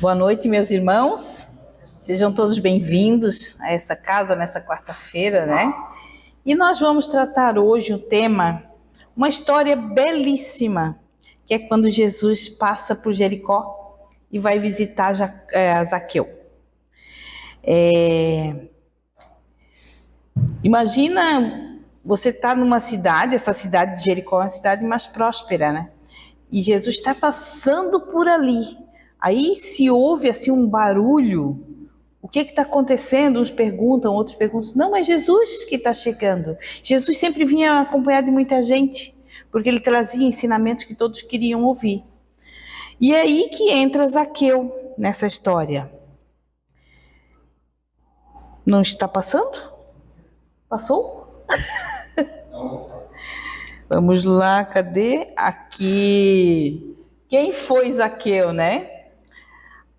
Boa noite, meus irmãos. Sejam todos bem-vindos a essa casa nessa quarta-feira, né? E nós vamos tratar hoje o tema, uma história belíssima, que é quando Jesus passa por Jericó e vai visitar Zaqueu. Imagina você estar numa cidade, essa cidade de Jericó é uma cidade mais próspera, né? E Jesus está passando por ali. Aí se ouve assim um barulho. O que está acontecendo? Uns perguntam, outros perguntam. Não, é Jesus que está chegando. Jesus sempre vinha acompanhado de muita gente, porque ele trazia ensinamentos que todos queriam ouvir. E é aí que entra Zaqueu nessa história. Não está passando? Passou? Vamos lá, cadê? Aqui. Quem foi Zaqueu, né?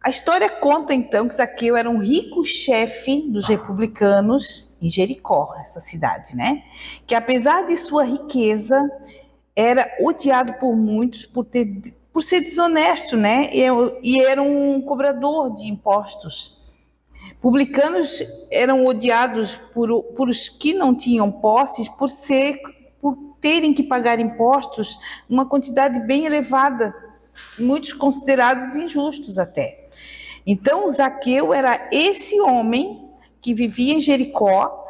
A história conta então que Zaqueu era um rico chefe dos republicanos em Jericó, essa cidade, né? Que apesar de sua riqueza, era odiado por muitos por ser desonesto, né? E era um cobrador de impostos. Publicanos eram odiados por os que não tinham posses por terem que pagar impostos numa quantidade bem elevada, muitos considerados injustos até. Então, Zaqueu era esse homem que vivia em Jericó,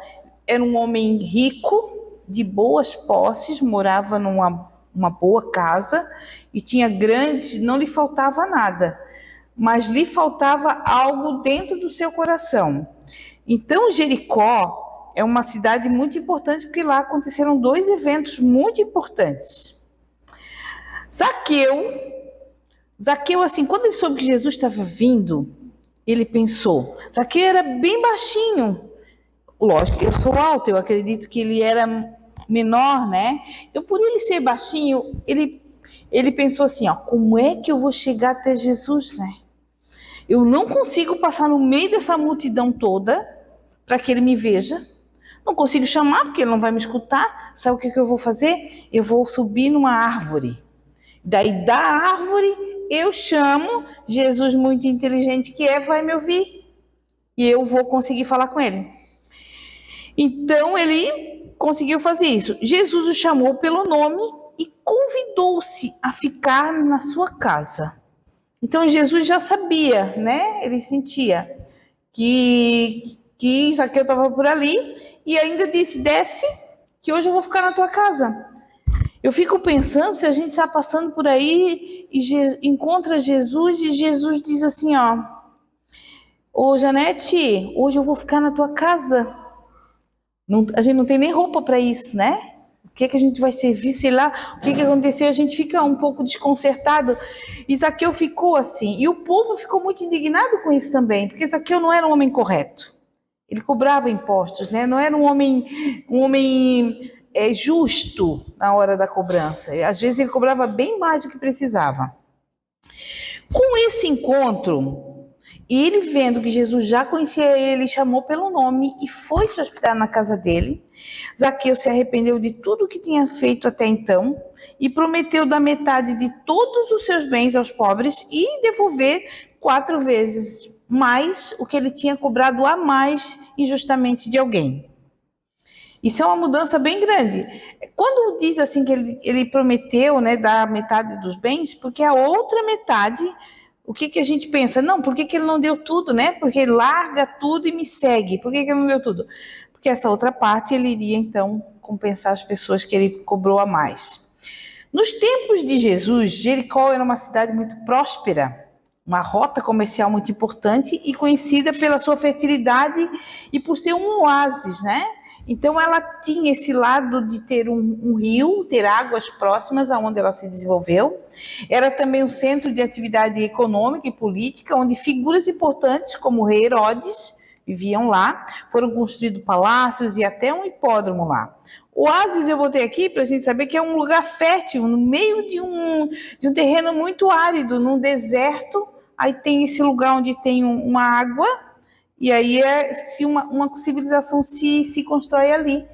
era um homem rico, de boas posses, morava numa uma boa casa e tinha grande, não lhe faltava nada, mas lhe faltava algo dentro do seu coração. Então, Jericó é uma cidade muito importante porque lá aconteceram dois eventos muito importantes. Zaqueu, assim, quando ele soube que Jesus estava vindo, ele pensou, Zaqueu era bem baixinho. Lógico que eu sou alto, eu acredito que ele era menor, né? Então, por ele ser baixinho, ele pensou assim, ó, como é que eu vou chegar até Jesus, né? Eu não consigo passar no meio dessa multidão toda para que ele me veja. Não consigo chamar porque ele não vai me escutar. Sabe o que eu vou fazer? Eu vou subir numa árvore. Daí da árvore eu chamo, Jesus muito inteligente que é, vai me ouvir. E eu vou conseguir falar com ele. Então ele conseguiu fazer isso. Jesus o chamou pelo nome e convidou-se a ficar na sua casa. Então Jesus já sabia, né? Ele sentia que Zaqueu estava por ali e ainda disse: desce, que hoje eu vou ficar na tua casa. Eu fico pensando se a gente está passando por aí e encontra Jesus e Jesus diz assim, ó, ô Janete, hoje eu vou ficar na tua casa. Não, a gente não tem nem roupa para isso, né? O que a gente vai servir, sei lá, o que aconteceu, a gente fica um pouco desconcertado. E Zaqueu ficou assim, e o povo ficou muito indignado com isso também, porque Zaqueu não era um homem correto. Ele cobrava impostos, né? Não era um homem justo na hora da cobrança. Às vezes ele cobrava bem mais do que precisava. Com esse encontro, ele vendo que Jesus já conhecia ele, chamou pelo nome e foi se hospedar na casa dele. Zaqueu se arrependeu de tudo o que tinha feito até então e prometeu dar metade de todos os seus bens aos pobres e devolver 4 vezes mais o que ele tinha cobrado a mais injustamente de alguém. Isso é uma mudança bem grande. Quando diz assim que ele prometeu, né, dar metade dos bens, porque a outra metade, o que a gente pensa? Não, por que ele não deu tudo, né? Porque ele larga tudo e me segue. Por que ele não deu tudo? Porque essa outra parte ele iria então compensar as pessoas que ele cobrou a mais. Nos tempos de Jesus, Jericó era uma cidade muito próspera, uma rota comercial muito importante e conhecida pela sua fertilidade e por ser um oásis, né? Então ela tinha esse lado de ter um rio, ter águas próximas aonde ela se desenvolveu. Era também um centro de atividade econômica e política, onde figuras importantes como o rei Herodes viviam lá. Foram construídos palácios e até um hipódromo lá. Oásis eu botei aqui para a gente saber que é um lugar fértil, no meio de um terreno muito árido, num deserto. Aí tem esse lugar onde tem uma água, e aí se uma civilização se constrói ali,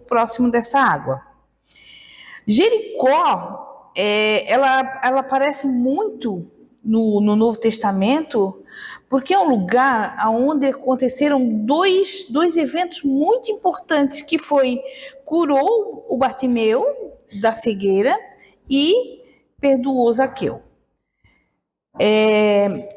próximo dessa água. Jericó, ela parece muito no Novo Testamento, porque é um lugar onde aconteceram dois eventos muito importantes, que foi curou o Bartimeu da cegueira e perdoou Zaqueu.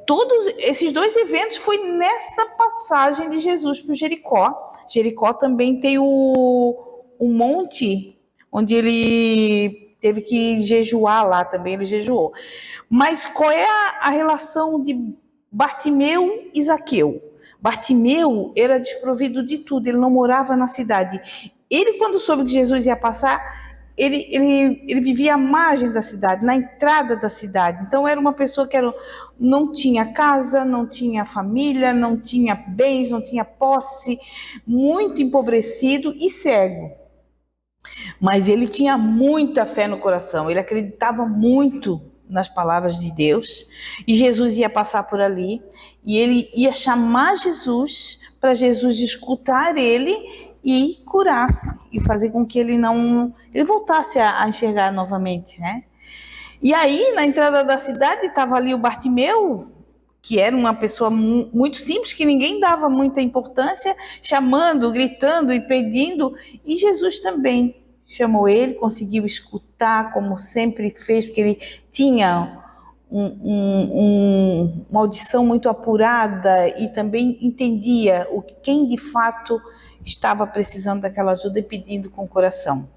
Todos esses dois eventos foi nessa passagem de Jesus por Jericó. Jericó também tem o monte onde ele teve que jejuar lá, também ele jejuou. Mas qual é a relação de Bartimeu e Zaqueu? Bartimeu era desprovido de tudo, ele não morava na cidade. Ele, quando soube que Jesus ia passar, ele vivia à margem da cidade, na entrada da cidade. Então era uma pessoa que não tinha casa, não tinha família, não tinha bens, não tinha posse, muito empobrecido e cego. Mas ele tinha muita fé no coração, ele acreditava muito nas palavras de Deus, e Jesus ia passar por ali, e ele ia chamar Jesus, para Jesus escutar ele e curar, e fazer com que ele voltasse a enxergar novamente, né? E aí, na entrada da cidade, estava ali o Bartimeu, que era uma pessoa muito simples, que ninguém dava muita importância, chamando, gritando e pedindo, e Jesus também chamou ele, conseguiu escutar, como sempre fez, porque ele tinha uma audição muito apurada e também entendia quem de fato estava precisando daquela ajuda e pedindo com o coração.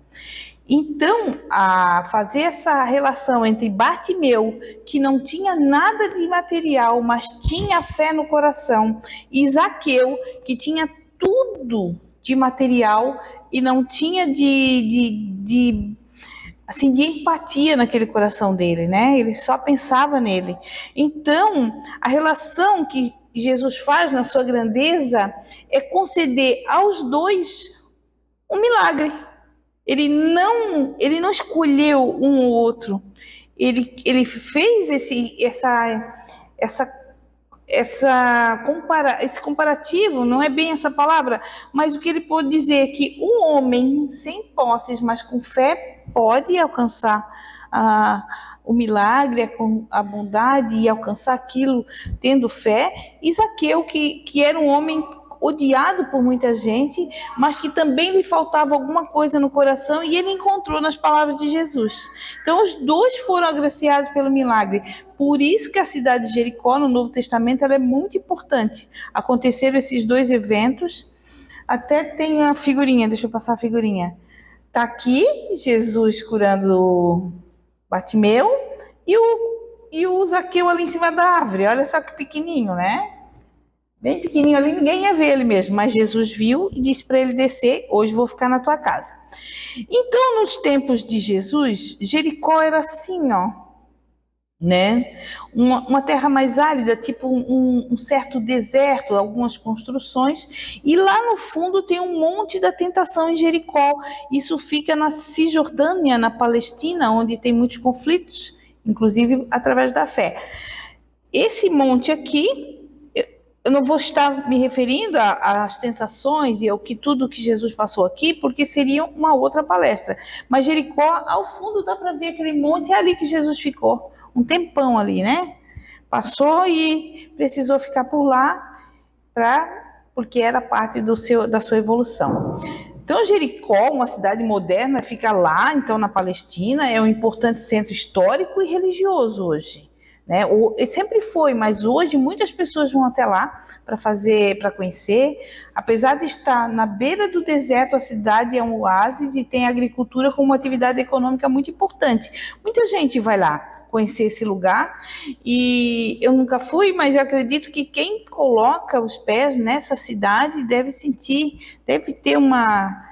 Então, a fazer essa relação entre Bartimeu, que não tinha nada de material, mas tinha fé no coração, e Zaqueu, que tinha tudo de material e não tinha de empatia naquele coração dele, né? Ele só pensava nele. Então, a relação que Jesus faz na sua grandeza é conceder aos dois um milagre. Ele não escolheu um ou outro. Ele fez esse comparativo, não é bem essa palavra, mas o que ele pode dizer é que um homem sem posses, mas com fé, pode alcançar o milagre, a bondade e alcançar aquilo tendo fé. E Zaqueu, que era um homem odiado por muita gente, mas que também lhe faltava alguma coisa no coração, e ele encontrou nas palavras de Jesus. Então os dois foram agraciados pelo milagre. Por isso que a cidade de Jericó, no Novo Testamento, ela é muito importante. Aconteceram esses dois eventos. Até tem a figurinha, deixa eu passar a figurinha. Está aqui Jesus curando Bartimeu e o Zaqueu ali em cima da árvore. Olha só que pequenininho, né? Bem pequenininho ali, ninguém ia ver ele mesmo, mas Jesus viu e disse para ele descer: hoje vou ficar na tua casa. Então, nos tempos de Jesus, Jericó era assim, ó, né? Uma terra mais árida, tipo um certo deserto, algumas construções, e lá no fundo tem um monte da tentação em Jericó. Isso fica na Cisjordânia, na Palestina, onde tem muitos conflitos, inclusive através da fé. Esse monte aqui, eu não vou estar me referindo às tentações e ao tudo que Jesus passou aqui, porque seria uma outra palestra. Mas Jericó, ao fundo, dá para ver aquele monte, é ali que Jesus ficou. Um tempão ali, né? Passou e precisou ficar por lá, porque era parte da sua evolução. Então, Jericó, uma cidade moderna, fica lá, então, na Palestina, é um importante centro histórico e religioso hoje. Né? Sempre foi, mas hoje muitas pessoas vão até lá para conhecer. Apesar de estar na beira do deserto, a cidade é um oásis e tem agricultura como uma atividade econômica muito importante. Muita gente vai lá conhecer esse lugar, e eu nunca fui, mas eu acredito que quem coloca os pés nessa cidade deve ter uma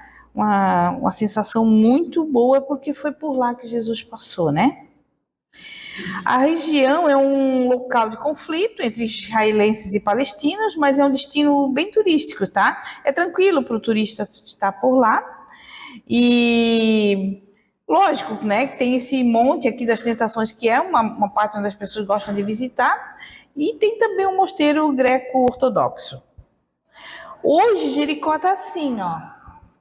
sensação muito boa, porque foi por lá que Jesus passou, né? A região é um local de conflito entre israelenses e palestinos, mas é um destino bem turístico, tá? É tranquilo para o turista estar por lá. E lógico, né, que tem esse monte aqui das tentações, que é uma parte onde as pessoas gostam de visitar, e tem também um mosteiro greco-ortodoxo. Hoje, Jericó está assim, ó,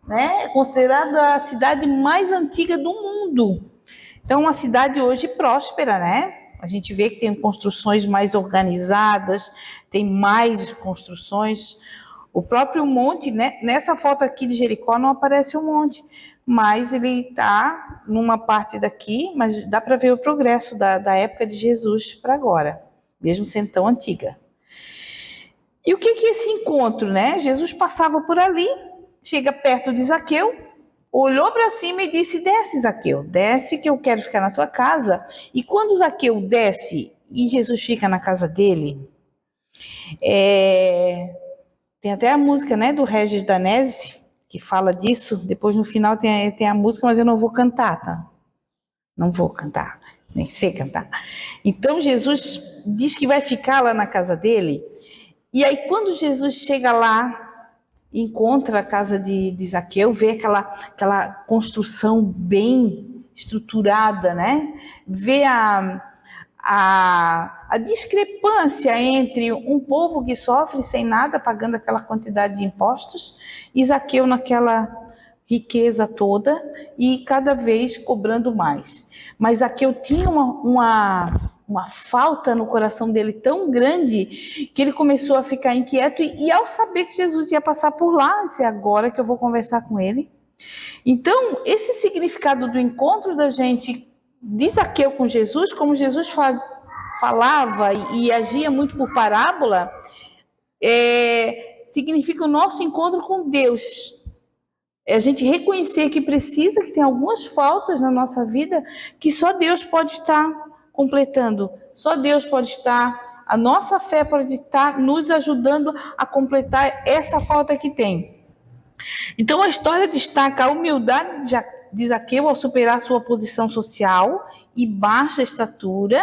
né? É considerada a cidade mais antiga do mundo. Então, uma cidade hoje próspera, né? A gente vê que tem construções mais organizadas, tem mais construções. O próprio monte, né? Nessa foto aqui de Jericó não aparece o monte, mas ele está numa parte daqui, mas dá para ver o progresso da época de Jesus para agora, mesmo sendo tão antiga. E o que é esse encontro, né? Jesus passava por ali, chega perto de Zaqueu, olhou para cima e disse: desce, Zaqueu, desce que eu quero ficar na tua casa. E quando Zaqueu desce e Jesus fica na casa dele, tem até a música, né, do Regis Danese, que fala disso. Depois no final tem a música, mas eu não vou cantar, tá? Não vou cantar, nem sei cantar. Então Jesus diz que vai ficar lá na casa dele. E aí quando Jesus chega lá, encontra a casa de Zaqueu, vê aquela construção bem estruturada, né? Vê a discrepância entre um povo que sofre sem nada, pagando aquela quantidade de impostos, e Zaqueu naquela riqueza toda e cada vez cobrando mais. Mas Zaqueu tinha uma falta no coração dele tão grande que ele começou a ficar inquieto e ao saber que Jesus ia passar por lá, disse: agora que eu vou conversar com ele. Então, esse significado do encontro da gente de Zaqueu com Jesus, como Jesus falava e agia muito por parábola, significa o nosso encontro com Deus. É a gente reconhecer que precisa, que tem algumas faltas na nossa vida que só Deus pode estar completando. Só Deus pode estar, a nossa fé pode estar nos ajudando a completar essa falta que tem. Então a história destaca a humildade de Zaqueu ao superar sua posição social e baixa estatura.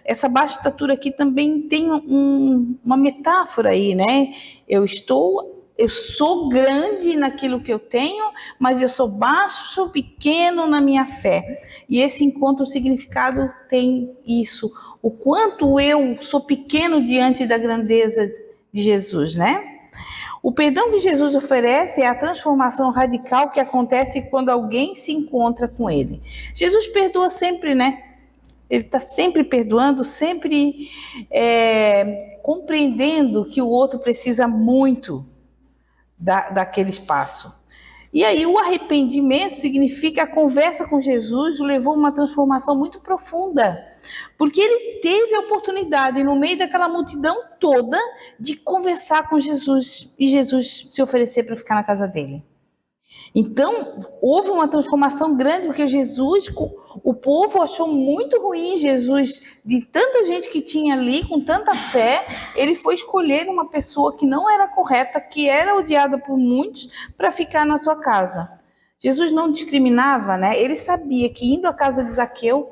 Essa baixa estatura aqui também tem uma metáfora aí, né? Eu sou grande naquilo que eu tenho, mas eu sou baixo, sou pequeno na minha fé. E esse encontro, o significado tem isso. O quanto eu sou pequeno diante da grandeza de Jesus, né? O perdão que Jesus oferece é a transformação radical que acontece quando alguém se encontra com ele. Jesus perdoa sempre, né? Ele está sempre perdoando, sempre compreendendo que o outro precisa muito daquele espaço. E aí o arrependimento significa a conversa com Jesus o levou a uma transformação muito profunda, porque ele teve a oportunidade, no meio daquela multidão toda, de conversar com Jesus e Jesus se oferecer para ficar na casa dele. Então, houve uma transformação grande, porque Jesus, o povo achou muito ruim Jesus, de tanta gente que tinha ali, com tanta fé, ele foi escolher uma pessoa que não era correta, que era odiada por muitos, para ficar na sua casa. Jesus não discriminava, né? Ele sabia que indo à casa de Zaqueu,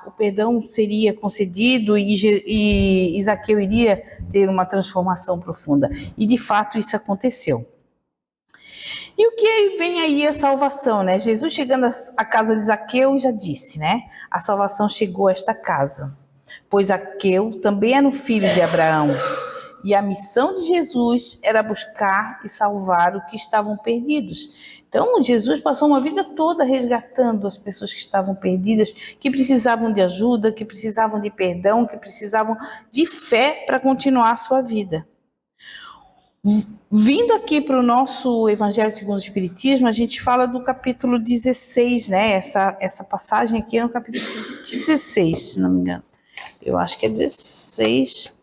o perdão seria concedido e Zaqueu iria ter uma transformação profunda. E de fato isso aconteceu. E o que vem aí a salvação, né? Jesus chegando à casa de Zaqueu já disse, né? A salvação chegou a esta casa, pois Zaqueu também era um filho de Abraão. E a missão de Jesus era buscar e salvar os que estavam perdidos. Então, Jesus passou uma vida toda resgatando as pessoas que estavam perdidas, que precisavam de ajuda, que precisavam de perdão, que precisavam de fé para continuar a sua vida. Vindo aqui para o nosso Evangelho segundo o Espiritismo, a gente fala do capítulo 16, né? Essa passagem aqui é no capítulo 16, se não me engano. Eu acho que é 16.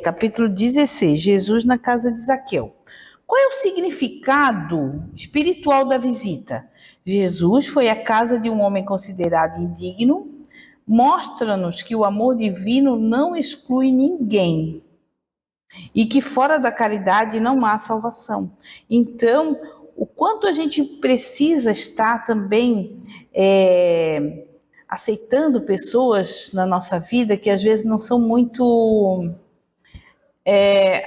Capítulo 16, Jesus na casa de Zaqueu. Qual é o significado espiritual da visita? Jesus foi à casa de um homem considerado indigno, mostra-nos que o amor divino não exclui ninguém e que fora da caridade não há salvação. Então, o quanto a gente precisa estar também aceitando pessoas na nossa vida que às vezes não são muito...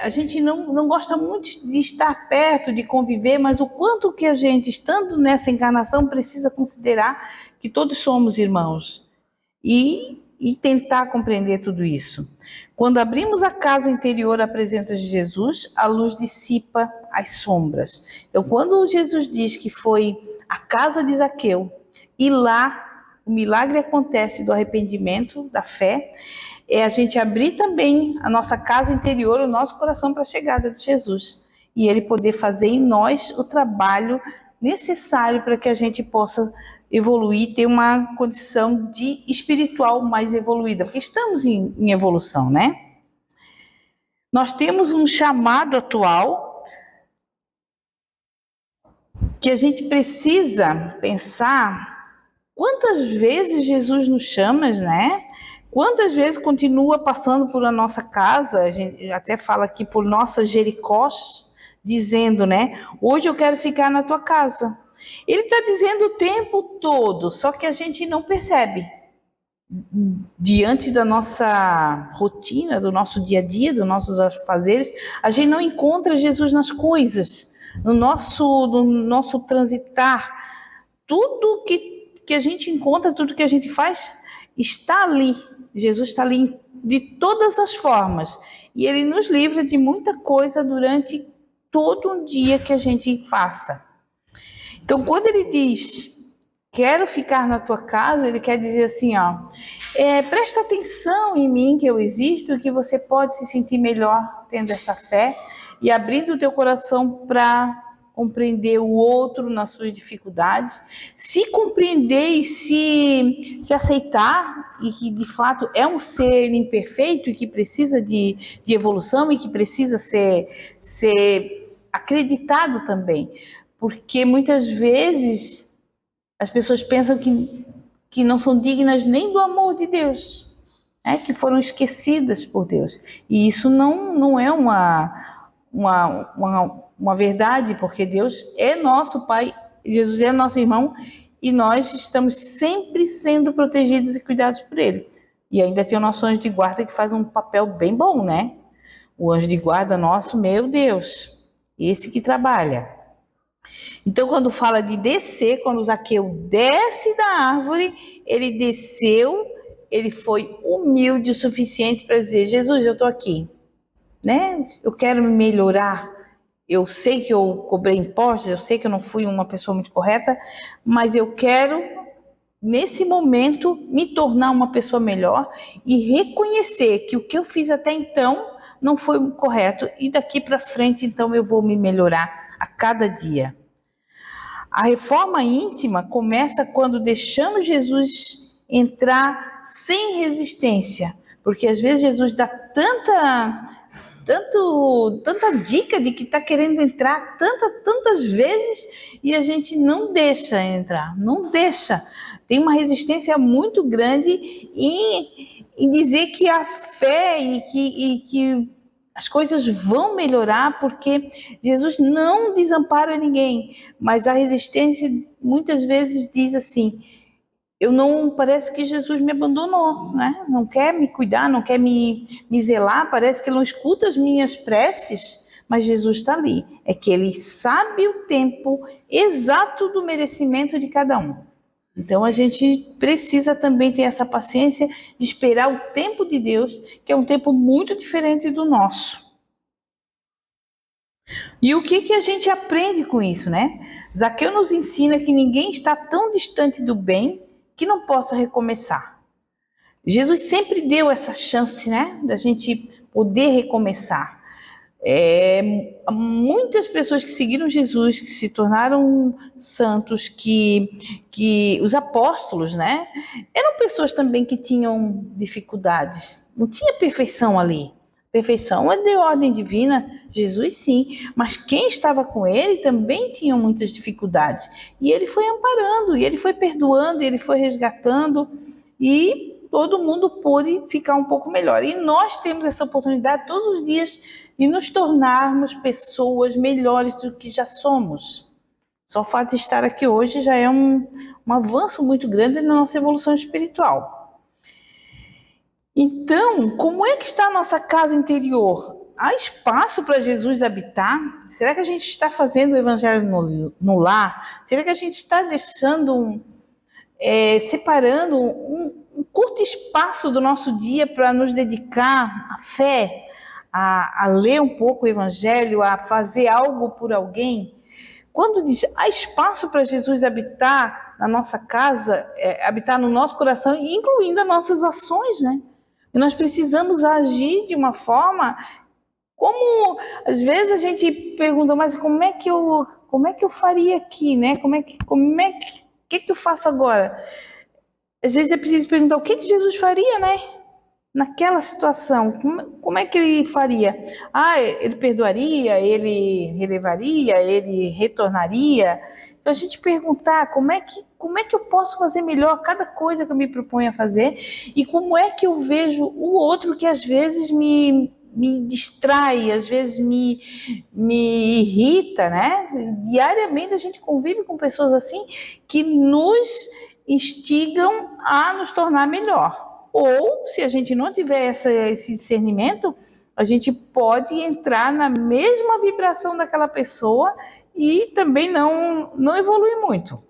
a gente não gosta muito de estar perto, de conviver, mas o quanto que a gente, estando nessa encarnação, precisa considerar que todos somos irmãos e tentar compreender tudo isso. Quando abrimos a casa interior à presença de Jesus, a luz dissipa as sombras. Então, quando Jesus diz que foi à casa de Zaqueu e lá o milagre acontece do arrependimento, da fé, é a gente abrir também a nossa casa interior, o nosso coração para a chegada de Jesus. E Ele poder fazer em nós o trabalho necessário para que a gente possa evoluir, ter uma condição de espiritual mais evoluída, porque estamos em evolução, né? Nós temos um chamado atual que a gente precisa pensar quantas vezes Jesus nos chama, né? Quantas vezes continua passando por a nossa casa, a gente até fala aqui por nossa Jericós, dizendo, né? Hoje eu quero ficar na tua casa. Ele está dizendo o tempo todo, só que a gente não percebe. Diante da nossa rotina, do nosso dia a dia, dos nossos afazeres, a gente não encontra Jesus nas coisas, no nosso transitar. Tudo que a gente encontra, tudo que a gente faz, está ali. Jesus está ali de todas as formas. E Ele nos livra de muita coisa durante todo um dia que a gente passa. Então, quando Ele diz, quero ficar na tua casa, Ele quer dizer assim, ó, presta atenção em mim, que eu existo, e que você pode se sentir melhor tendo essa fé e abrindo o teu coração para compreender o outro nas suas dificuldades, se compreender e se aceitar, e que de fato é um ser imperfeito e que precisa de evolução e que precisa ser acreditado também, porque muitas vezes as pessoas pensam que não são dignas nem do amor de Deus, né? Que foram esquecidas por Deus, e isso não é uma verdade, porque Deus é nosso Pai, Jesus é nosso irmão, e nós estamos sempre sendo protegidos e cuidados por Ele. E ainda tem o nosso anjo de guarda que faz um papel bem bom, né? O anjo de guarda nosso, meu Deus, esse que trabalha. Então, quando fala de descer, quando Zaqueu desce da árvore, ele desceu, ele foi humilde o suficiente para dizer, Jesus, eu estou aqui, né? Eu quero me melhorar. Eu sei que eu cobrei impostos, eu sei que eu não fui uma pessoa muito correta, mas eu quero, nesse momento, me tornar uma pessoa melhor e reconhecer que o que eu fiz até então não foi correto e daqui para frente, então, eu vou me melhorar a cada dia. A reforma íntima começa quando deixamos Jesus entrar sem resistência, porque às vezes Jesus dá tanta dica de que está querendo entrar tantas vezes e a gente não deixa entrar, não deixa. Tem uma resistência muito grande em dizer que a fé e que as coisas vão melhorar, porque Jesus não desampara ninguém, mas a resistência muitas vezes diz assim, parece que Jesus me abandonou, né? Não quer me cuidar, não quer me zelar, parece que ele não escuta as minhas preces, mas Jesus está ali. É que ele sabe o tempo exato do merecimento de cada um. Então a gente precisa também ter essa paciência de esperar o tempo de Deus, que é um tempo muito diferente do nosso. E o que a gente aprende com isso, né? Zaqueu nos ensina que ninguém está tão distante do bem que não possa recomeçar. Jesus sempre deu essa chance, né, da gente poder recomeçar. Muitas pessoas que seguiram Jesus, que se tornaram santos, que os apóstolos, né, eram pessoas também que tinham dificuldades. Não tinha perfeição ali. Perfeição é de ordem divina, Jesus sim, mas quem estava com ele também tinha muitas dificuldades. E ele foi amparando, e ele foi perdoando, e ele foi resgatando, e todo mundo pôde ficar um pouco melhor. E nós temos essa oportunidade todos os dias de nos tornarmos pessoas melhores do que já somos. Só o fato de estar aqui hoje já é um avanço muito grande na nossa evolução espiritual. Então, como é que está a nossa casa interior? Há espaço para Jesus habitar? Será que a gente está fazendo o evangelho no lar? Será que a gente está deixando, separando um curto espaço do nosso dia para nos dedicar à fé, a ler um pouco o evangelho, a fazer algo por alguém? Quando diz há espaço para Jesus habitar, na nossa casa, habitar no nosso coração, incluindo as nossas ações, né? E nós precisamos agir de uma forma como, às vezes a gente pergunta, mas como é que eu faria aqui, né? O que eu faço agora? Às vezes é preciso perguntar o que Jesus faria, né? Naquela situação, como é que ele faria? Ele perdoaria, ele relevaria, ele retornaria? Então a gente perguntar como é que eu posso fazer melhor cada coisa que eu me proponho a fazer e como é que eu vejo o outro que às vezes me distrai, às vezes me irrita, né? Diariamente a gente convive com pessoas assim que nos instigam a nos tornar melhor. Ou, se a gente não tiver esse discernimento, a gente pode entrar na mesma vibração daquela pessoa e também não evoluir muito.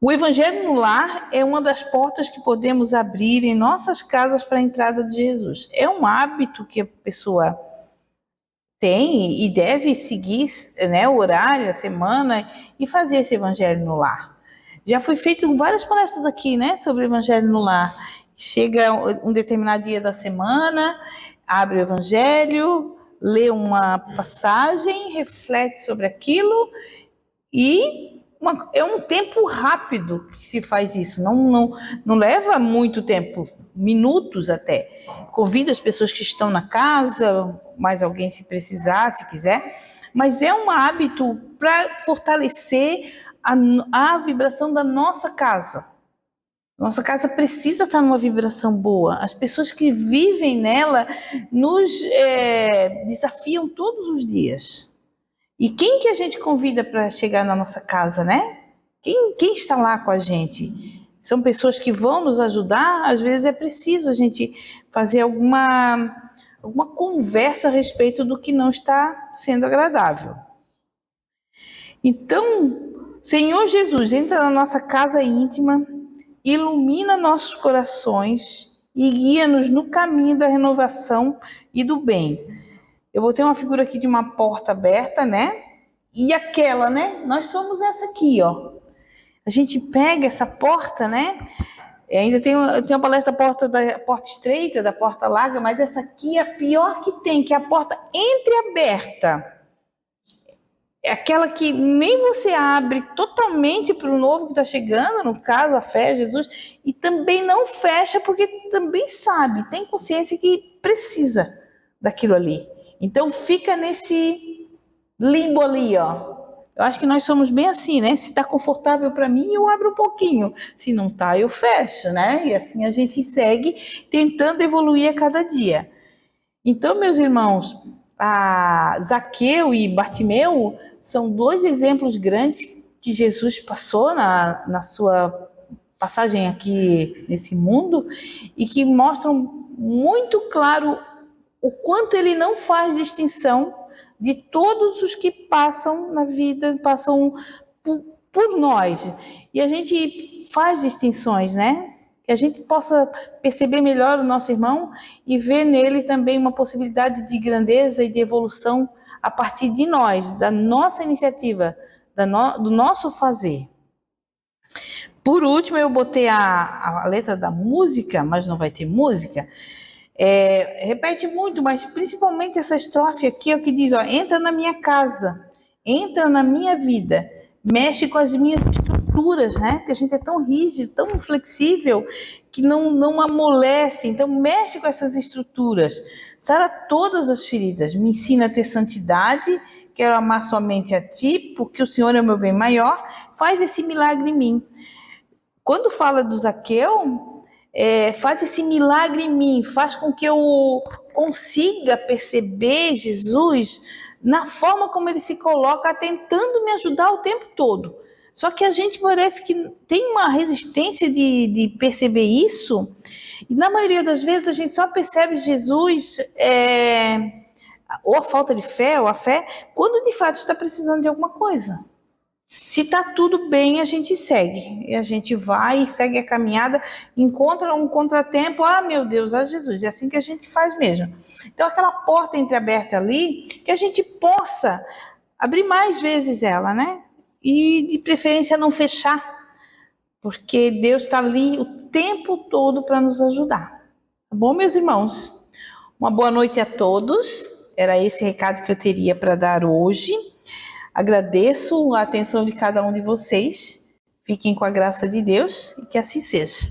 O Evangelho no lar é uma das portas que podemos abrir em nossas casas para a entrada de Jesus. É um hábito que a pessoa tem e deve seguir, né, o horário, a semana, e fazer esse Evangelho no lar. Já foi feito várias palestras aqui, né, sobre o Evangelho no lar. Chega um determinado dia da semana, abre o Evangelho, lê uma passagem, reflete sobre aquilo e é um tempo rápido que se faz isso, não leva muito tempo, minutos até. Convida as pessoas que estão na casa, mais alguém se precisar, se quiser, mas é um hábito para fortalecer a vibração da nossa casa. Nossa casa precisa estar numa vibração boa. As pessoas que vivem nela nos desafiam todos os dias. E quem que a gente convida para chegar na nossa casa, né? Quem está lá com a gente? São pessoas que vão nos ajudar? Às vezes é preciso a gente fazer alguma conversa a respeito do que não está sendo agradável. Então, Senhor Jesus, entra na nossa casa íntima, ilumina nossos corações e guia-nos no caminho da renovação e do bem. Eu botei uma figura aqui de uma porta aberta, né? E aquela, né? Nós somos essa aqui, ó. A gente pega essa porta, né? Ainda tem uma palestra da porta estreita, da porta larga, mas essa aqui é a pior que tem, que é a porta entreaberta. É aquela que nem você abre totalmente para o novo que está chegando, no caso, a fé, Jesus, e também não fecha, porque também sabe, tem consciência que precisa daquilo ali. Então fica nesse limbo ali, ó. Eu acho que nós somos bem assim, né? Se está confortável para mim, eu abro um pouquinho. Se não está, eu fecho, né? E assim a gente segue tentando evoluir a cada dia. Então, meus irmãos, Zaqueu e Bartimeu são dois exemplos grandes que Jesus passou na sua passagem aqui nesse mundo e que mostram muito claro o quanto ele não faz distinção de todos os que passam na vida, passam por nós. E a gente faz distinções, né? Que a gente possa perceber melhor o nosso irmão e ver nele também uma possibilidade de grandeza e de evolução a partir de nós, da nossa iniciativa, do nosso fazer. Por último, eu botei a letra da música, mas não vai ter música. Repete muito, mas principalmente essa estrofe aqui é o que diz, ó, entra na minha casa, entra na minha vida, mexe com as minhas estruturas, né? Que a gente é tão rígido, tão inflexível, que não amolece. Então, mexe com essas estruturas, sara todas as feridas, me ensina a ter santidade, quero amar somente a ti, porque o Senhor é o meu bem maior, faz esse milagre em mim. Quando fala do Zaqueu, faz esse milagre em mim, faz com que eu consiga perceber Jesus na forma como ele se coloca, tentando me ajudar o tempo todo. Só que a gente parece que tem uma resistência de perceber isso, e na maioria das vezes a gente só percebe Jesus, ou a falta de fé, ou a fé, quando de fato está precisando de alguma coisa. Se está tudo bem, a gente segue. E a gente vai, segue a caminhada, encontra um contratempo, meu Deus, Jesus, é assim que a gente faz mesmo. Então, aquela porta entreaberta ali, que a gente possa abrir mais vezes ela, né? e de preferência não fechar, porque Deus está ali o tempo todo para nos ajudar. Tá bom, meus irmãos? Uma boa noite a todos. Era esse recado que eu teria para dar hoje. Agradeço a atenção de cada um de vocês. Fiquem com a graça de Deus e que assim seja.